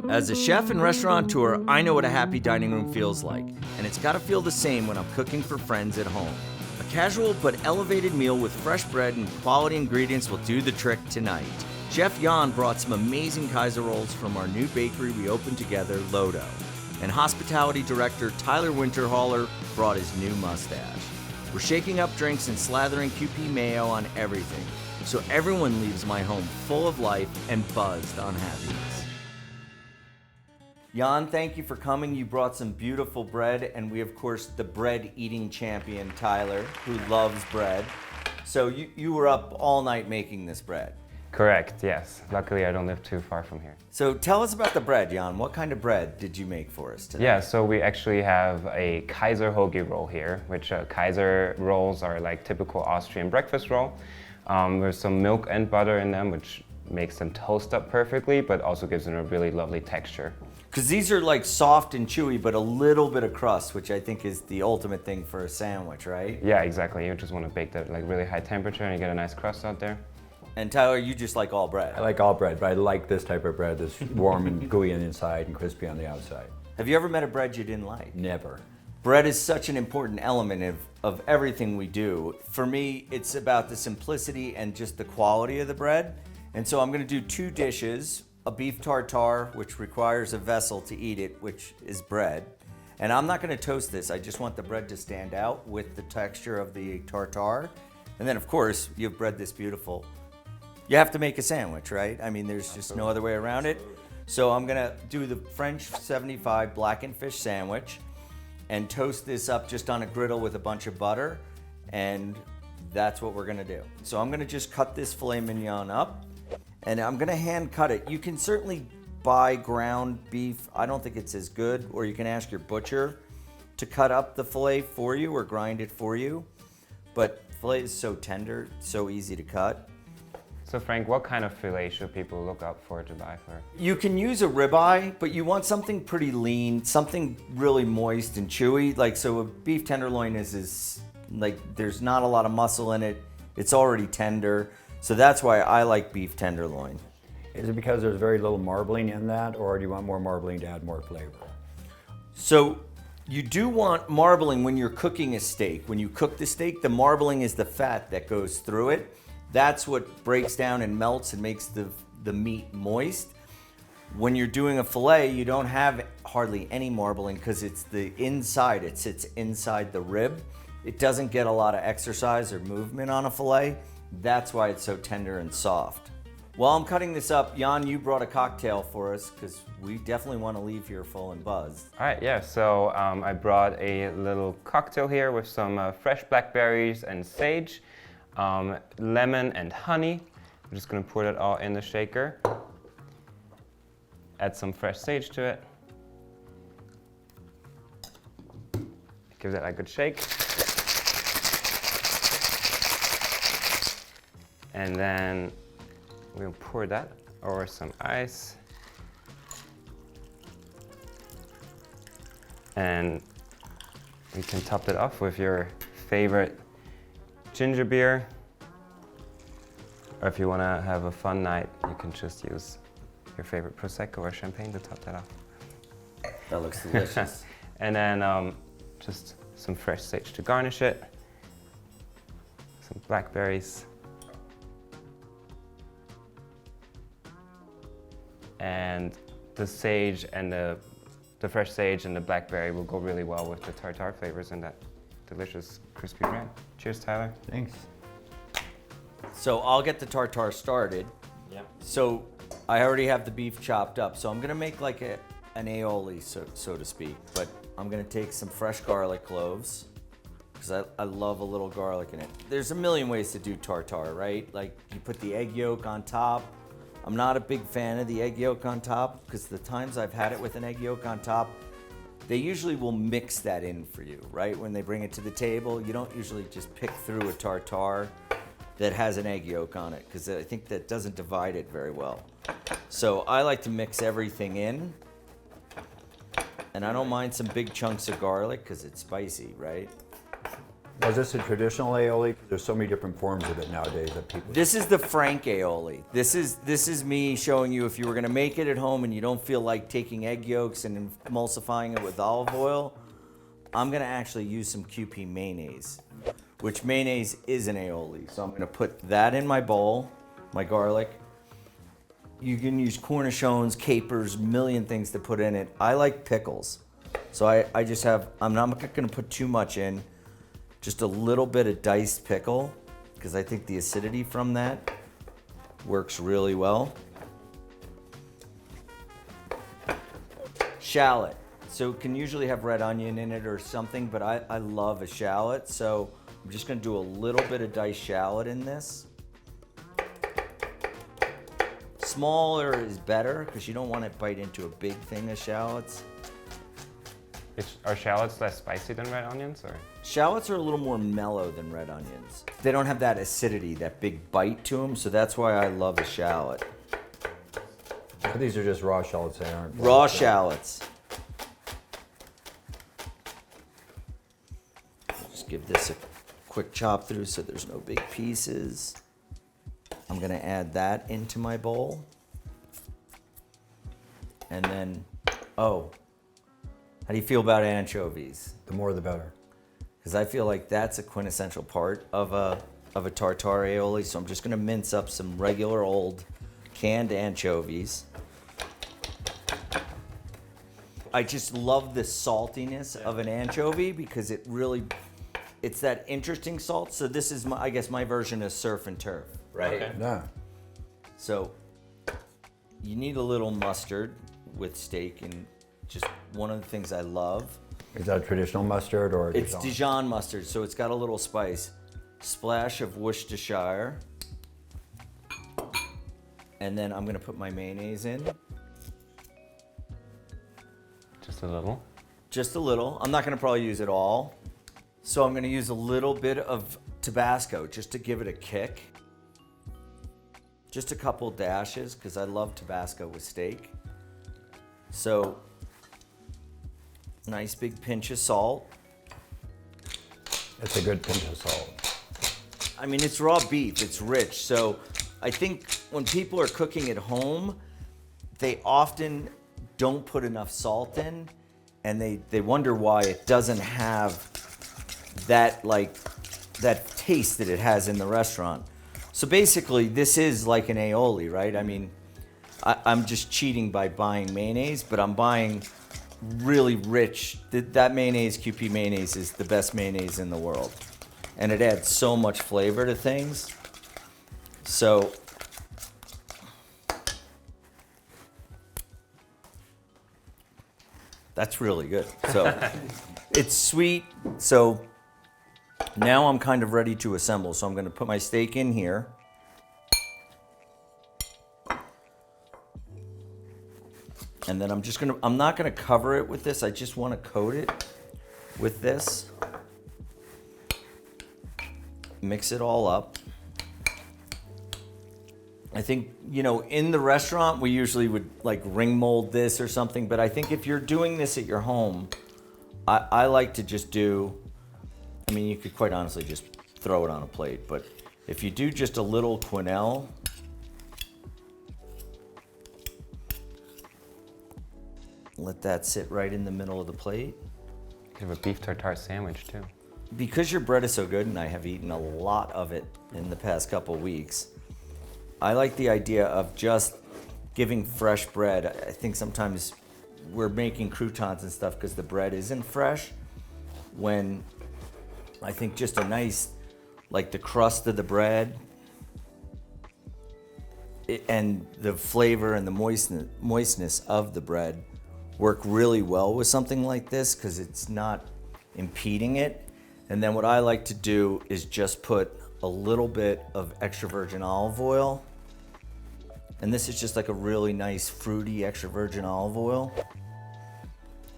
As a chef and restaurateur, I know what a happy dining room feels like, and it's gotta feel the same when I'm cooking for friends at home. A casual but elevated meal with fresh bread and quality ingredients will do the trick tonight. Chef Jan brought some amazing Kaiser rolls from our new bakery we opened together, LoDough. And hospitality director Tyler Winterholler brought his new mustache. We're shaking up drinks and slathering QP mayo on everything, so everyone leaves my home full of life and buzzed on happiness. Jan, thank you for coming. You brought some beautiful bread, and we, of course, the bread eating champion, Tyler, who loves bread. So you were up all night making this bread. Correct, yes. Luckily, I don't live too far from here. So tell us about the bread, Jan. What kind of bread did you make for us today? Yeah, so we actually have a Kaiser hoagie roll here, which Kaiser rolls are like typical Austrian breakfast roll. There's some milk and butter in them, which makes them toast up perfectly, but also gives them a really lovely texture. Because these are like soft and chewy, but a little bit of crust, which I think is the ultimate thing for a sandwich, right? Yeah, exactly. You just want to bake that at like really high temperature and you get a nice crust out there. And Tyler, you just like all bread. I like all bread, but I like this type of bread that's warm and gooey on the inside and crispy on the outside. Have you ever met a bread you didn't like? Never. Bread is such an important element of everything we do. For me, it's about the simplicity and just the quality of the bread. And so I'm gonna do two dishes, a beef tartare, which requires a vessel to eat it, which is bread. And I'm not gonna toast this, I just want the bread to stand out with the texture of the tartare. And then of course, you have bread this beautiful. You have to make a sandwich, right? I mean, there's just no other way around it. So I'm gonna do the French 75 blackened fish sandwich and toast this up just on a griddle with a bunch of butter. And that's what we're gonna do. So I'm gonna just cut this filet mignon up and I'm gonna hand cut it. You can certainly buy ground beef. I don't think it's as good, or you can ask your butcher to cut up the filet for you or grind it for you. But filet is so tender, so easy to cut. So Frank, what kind of filet should people look out for to buy for? You can use a ribeye, but you want something pretty lean, something really moist and chewy. Like, so a beef tenderloin is like, there's not a lot of muscle in it. It's already tender. So that's why I like beef tenderloin. Is it because there's very little marbling in that, or do you want more marbling to add more flavor? So you do want marbling when you're cooking a steak. When you cook the steak, the marbling is the fat that goes through it. That's what breaks down and melts and makes the meat moist. When you're doing a filet, you don't have hardly any marbling because it's the inside. It sits inside the rib. It doesn't get a lot of exercise or movement on a filet. That's why it's so tender and soft. While I'm cutting this up, Jan, you brought a cocktail for us because we definitely want to leave here full and buzzed. All right, yeah, so I brought a little cocktail here with some fresh blackberries and sage, lemon and honey. I'm just gonna pour that all in the shaker. Add some fresh sage to it. Give that a good shake. And then we'll pour that over some ice. And you can top it off with your favorite ginger beer. Or if you want to have a fun night, you can just use your favorite Prosecco or champagne to top that off. That looks delicious. And then just some fresh sage to garnish it. Some blackberries. And the sage and the fresh sage and the blackberry will go really well with the tartare flavors and that delicious crispy bread. Cheers, Tyler. Thanks. So I'll get the tartare started. Yeah. So I already have the beef chopped up. So I'm gonna make like an aioli, so to speak. But I'm gonna take some fresh garlic cloves because I love a little garlic in it. There's a million ways to do tartare, right? Like you put the egg yolk on top. I'm not a big fan of the egg yolk on top because the times I've had it with an egg yolk on top, they usually will mix that in for you, right? When they bring it to the table, you don't usually just pick through a tartare that has an egg yolk on it because I think that doesn't divide it very well. So I like to mix everything in. And I don't mind some big chunks of garlic because it's spicy, right? is this a traditional aioli? There's so many different forms of it nowadays that people. This is the Frank aioli. This is me showing you if you were gonna make it at home and you don't feel like taking egg yolks and emulsifying it with olive oil, I'm gonna actually use some QP mayonnaise, which mayonnaise is an aioli. So I'm gonna put that in my bowl, my garlic. You can use cornichons, capers, million things to put in it. I like pickles. So I just have, I'm not gonna put too much in, just a little bit of diced pickle, because I think the acidity from that works really well. Shallot. So it can usually have red onion in it or something, but I love a shallot. So I'm just gonna do a little bit of diced shallot in this. Smaller is better, because you don't want to bite into a big thing of shallots. Are shallots less spicy than red onions, or? Shallots are a little more mellow than red onions. They don't have that acidity, that big bite to them, so that's why I love a shallot. But these are just raw shallots, they aren't. Raw shallots. Just give this a quick chop through so there's no big pieces. I'm gonna add that into my bowl. And then, oh, how do you feel about anchovies? The more the better. Because I feel like that's a quintessential part of a tartare aioli. So I'm just gonna mince up some regular old canned anchovies. I just love the saltiness of an anchovy because it's that interesting salt. So this is I guess my version of surf and turf, right? Okay. Yeah. So you need a little mustard with steak, and just one of the things I love. Is that traditional mustard or It's Dijon? Dijon mustard, so it's got a little spice. Splash of Worcestershire. And then I'm gonna put my mayonnaise in. Just a little? Just a little. I'm not gonna probably use it all. So I'm gonna use a little bit of Tabasco just to give it a kick. Just a couple dashes, because I love Tabasco with steak. So, nice big pinch of salt. It's a good pinch of salt. I mean, it's raw beef, it's rich. So I think when people are cooking at home, they often don't put enough salt in, and they wonder why it doesn't have that taste that it has in the restaurant. So basically, this is like an aioli, right? I mean, I'm just cheating by buying mayonnaise, but I'm buying really rich. That mayonnaise, QP mayonnaise, is the best mayonnaise in the world. And it adds so much flavor to things. So, that's really good. So, it's sweet. So, now I'm kind of ready to assemble. So I'm gonna put my steak in here. And then I'm not gonna cover it with this. I just wanna coat it with this. Mix it all up. I think, in the restaurant, we usually would like ring mold this or something, but I think if you're doing this at your home, I like to just do, you could quite honestly just throw it on a plate, but if you do just a little quenelle, let that sit right in the middle of the plate. You have a beef tartare sandwich too. Because your bread is so good, and I have eaten a lot of it in the past couple weeks, I like the idea of just giving fresh bread. I think sometimes we're making croutons and stuff because the bread isn't fresh, when I think just a nice, like the crust of the bread and the flavor and the moistness of the bread work really well with something like this because it's not impeding it. And then what I like to do is just put a little bit of extra virgin olive oil. And this is just like a really nice fruity extra virgin olive oil.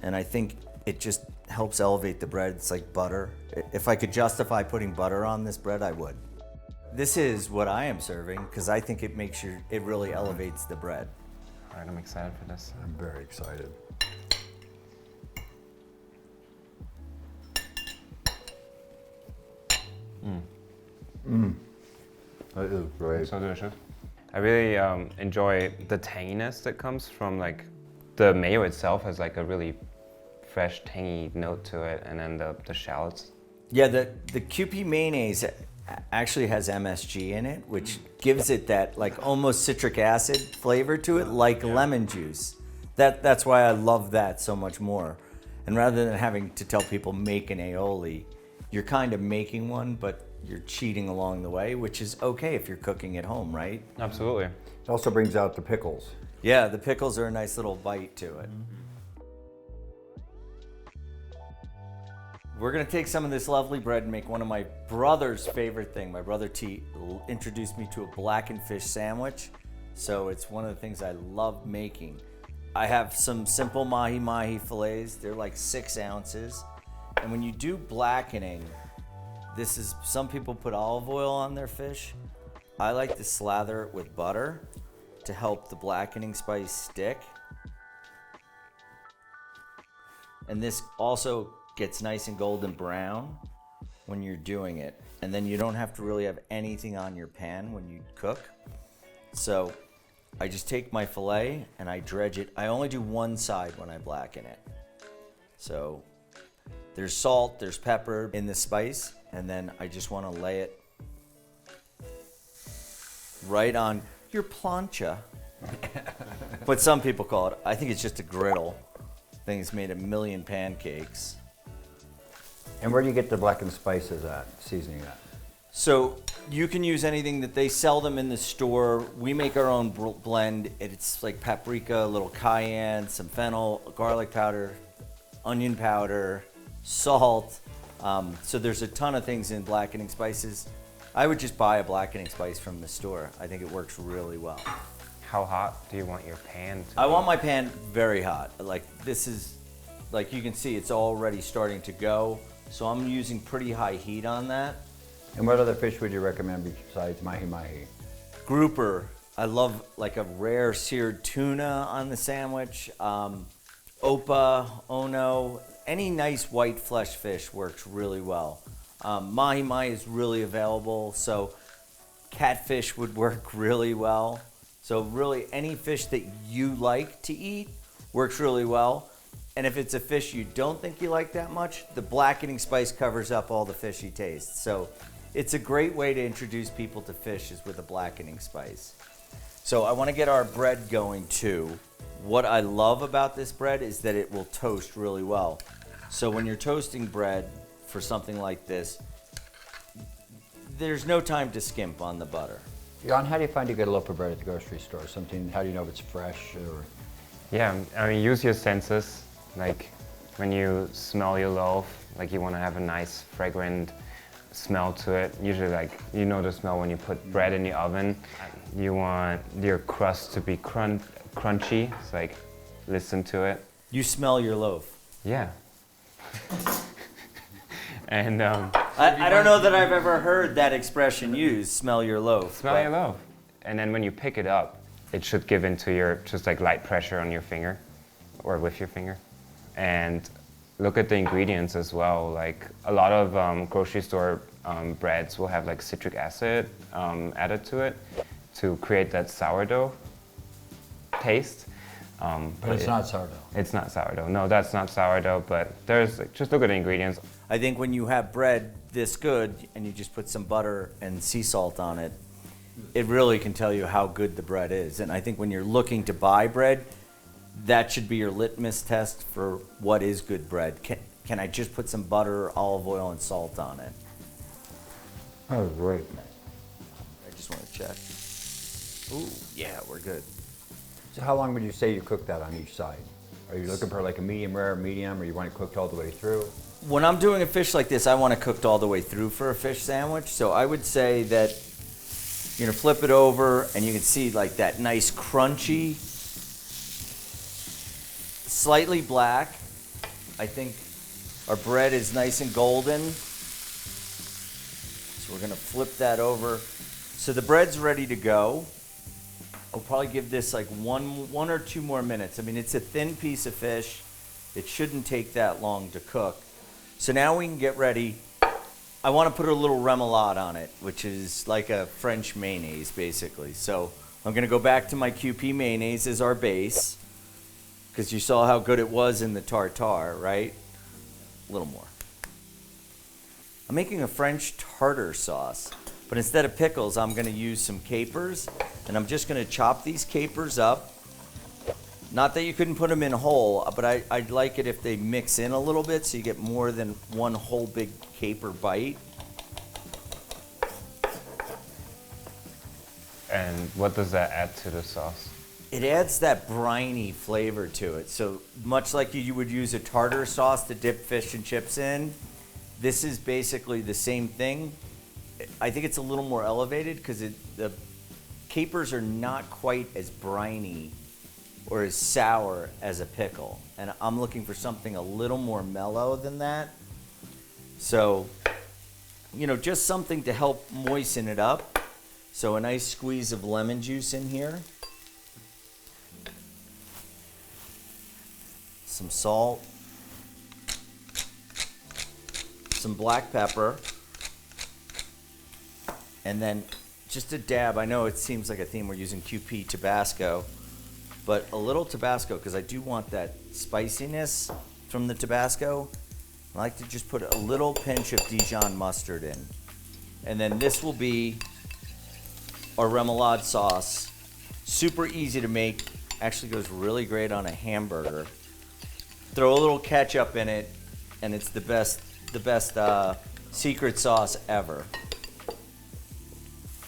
And I think it just helps elevate the bread. It's like butter. If I could justify putting butter on this bread, I would. This is what I am serving because I think it really elevates the bread. All right, I'm excited for this. I'm very excited. Right. So delicious. I really enjoy the tanginess that comes from like the mayo itself has like a really fresh tangy note to it, and then the shallots. Yeah, the QP mayonnaise actually has MSG in it, which gives it that like almost citric acid flavor to it, like lemon juice. That's why I love that so much more. And rather than having to tell people make an aioli, you're kind of making one, but you're cheating along the way, which is okay if you're cooking at home, right? Absolutely. It also brings out the pickles. Yeah, the pickles are a nice little bite to it. We're gonna take some of this lovely bread and make one of my brother's favorite thing. My brother T introduced me to a blackened fish sandwich, so it's one of the things I love making. I have some simple Mahi Mahi fillets. They're like 6 ounces. And when you do blackening, some people put olive oil on their fish. I like to slather it with butter to help the blackening spice stick. And this also gets nice and golden brown when you're doing it. And then you don't have to really have anything on your pan when you cook. So I just take my filet and I dredge it. I only do one side when I blacken it. So there's salt, there's pepper in the spice, and then I just want to lay it right on your plancha. What some people call it. I think it's just a griddle. Thing's made a million pancakes. And where do you get the blackened spices at, seasoning at? So you can use anything that they sell them in the store. We make our own blend. It's like paprika, a little cayenne, some fennel, garlic powder, onion powder, salt. So there's a ton of things in blackening spices. I would just buy a blackening spice from the store. I think it works really well. How hot do you want your pan to I be? want my pan very hot. Like this is, like you can see, it's already starting to go. So I'm using pretty high heat on that. And what other fish would you recommend besides Mahi Mahi? Grouper. I love like a rare seared tuna on the sandwich. Opa, Ono, any nice white flesh fish works really well. Mahi Mahi is really available, so catfish would work really well. So really any fish that you like to eat works really well. And if it's a fish you don't think you like that much, the blackening spice covers up all the fishy taste. So it's a great way to introduce people to fish is with a blackening spice. So I want to get our bread going too. What I love about this bread is that it will toast really well. So when you're toasting bread for something like this, there's no time to skimp on the butter. Jan, how do you find a good loaf of bread at the grocery store? How do you know if it's fresh or? Yeah, I mean, use your senses. Like when you smell your loaf, like you want to have a nice fragrant smell to it. Usually like, you know the smell when you put bread in the oven. You want your crust to be crunchy. It's like, listen to it. You smell your loaf. Yeah. And I don't know that I've ever heard that expression used, smell your loaf. smell your loaf. And then when you pick it up, it should give into your, just like light pressure on your finger or with your finger. And look at the ingredients as well. Like a lot of grocery store breads will have like citric acid added to it to create that sourdough taste. But it's not sourdough. It's not sourdough. No, that's not sourdough, but there's, just look at the ingredients. I think when you have bread this good and you just put some butter and sea salt on it, it really can tell you how good the bread is. And I think when you're looking to buy bread, that should be your litmus test for what is good bread. Can I just put some butter, olive oil, and salt on it? Oh, great. I just want to check. Ooh, yeah, we're good. So how long would you say you cook that on each side? Are you looking for like a medium rare, medium, or you want it cooked all the way through? When I'm doing a fish like this, I want it cooked all the way through for a fish sandwich. So I would say that you're gonna flip it over and you can see like that nice crunchy, slightly black. I think our bread is nice and golden. So we're gonna flip that over. So the bread's ready to go. I'll probably give this like one or two more minutes. I mean, it's a thin piece of fish. It shouldn't take that long to cook. So now we can get ready I want to put a little remoulade on it, which is like a French mayonnaise, basically. So I'm going to go back to my QP mayonnaise as our base, because you saw how good it was in the tartare, right? A little more. I'm making a French tartar sauce, but instead of pickles, I'm going to use some capers, and I'm just going to chop these capers up. Not that you couldn't put them in whole, but I'd like it if they mix in a little bit so you get more than one whole big caper bite. And what does that add to the sauce? It adds that briny flavor to it. So much like you would use a tartar sauce to dip fish and chips in, this is basically the same thing. I think it's a little more elevated because the capers are not quite as briny or as sour as a pickle. And I'm looking for something a little more mellow than that. So, just something to help moisten it up. So a nice squeeze of lemon juice in here. Some salt. Some black pepper. And then just a dab. I know it seems like a theme we're using QP Tabasco, but a little Tabasco because I do want that spiciness from the Tabasco. I like to just put a little pinch of Dijon mustard in. And then this will be our remoulade sauce. Super easy to make. Actually goes really great on a hamburger. Throw a little ketchup in it, and it's the best secret sauce ever.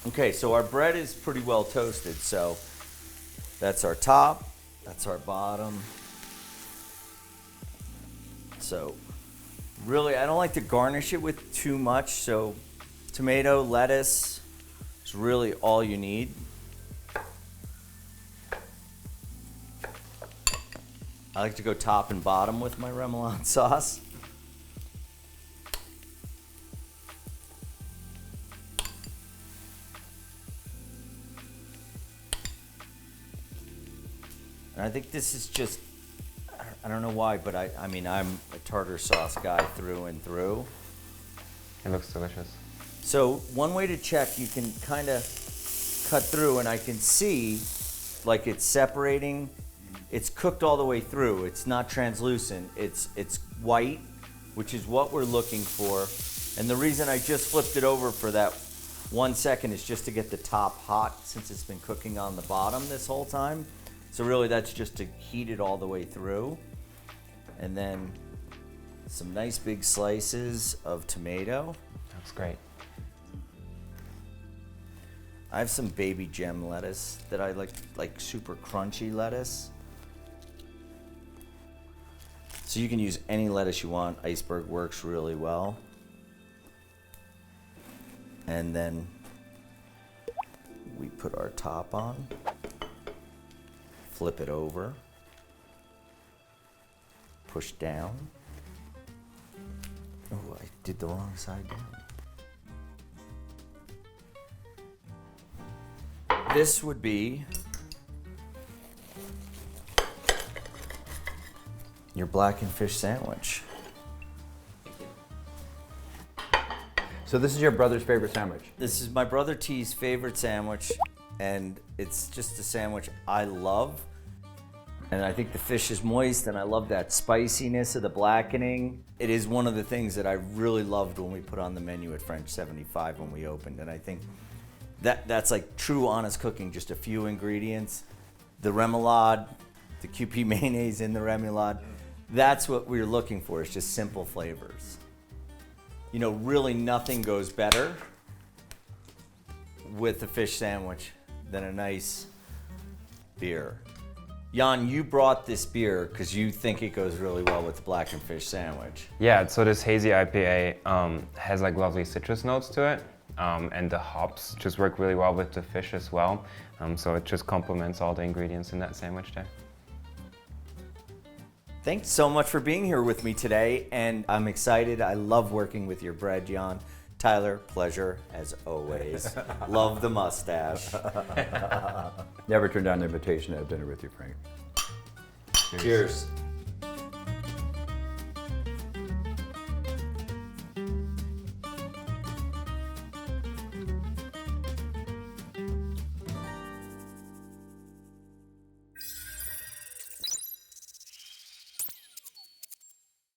Okay, so our bread is pretty well toasted, so that's our top, that's our bottom. So really, I don't like to garnish it with too much, so tomato, lettuce is really all you need. I like to go top and bottom with my remoulade sauce. And I think this is just, I don't know why, but I mean, I'm a tartar sauce guy through and through. It looks delicious. So one way to check, you can kind of cut through and I can see like it's separating. It's cooked all the way through. It's not translucent. It's white, which is what we're looking for. And the reason I just flipped it over for that 1 second is just to get the top hot since it's been cooking on the bottom this whole time. So really that's just to heat it all the way through. And then some nice big slices of tomato. That's great. I have some baby gem lettuce that I like super crunchy lettuce. So you can use any lettuce you want. Iceberg works really well. And then we put our top on. Flip it over, push down. Oh, I did the wrong side down. This would be your blackened fish sandwich. So this is your brother's favorite sandwich? This is my brother T's favorite sandwich, and it's just a sandwich I love. And I think the fish is moist, and I love that spiciness of the blackening. It is one of the things that I really loved when we put on the menu at French 75 when we opened. And I think that's like true honest cooking, just a few ingredients. The remoulade, the QP mayonnaise in the remoulade. That's what we're looking for, is just simple flavors. Really nothing goes better with a fish sandwich than a nice beer. Jan, you brought this beer because you think it goes really well with the blackened fish sandwich. Yeah, so this hazy IPA has like lovely citrus notes to it, and the hops just work really well with the fish as well. So it just complements all the ingredients in that sandwich there. Thanks so much for being here with me today, and I'm excited. I love working with your bread, Jan. Tyler, pleasure as always. Love the mustache. Never turn down an invitation to have dinner with you, Frank. Cheers.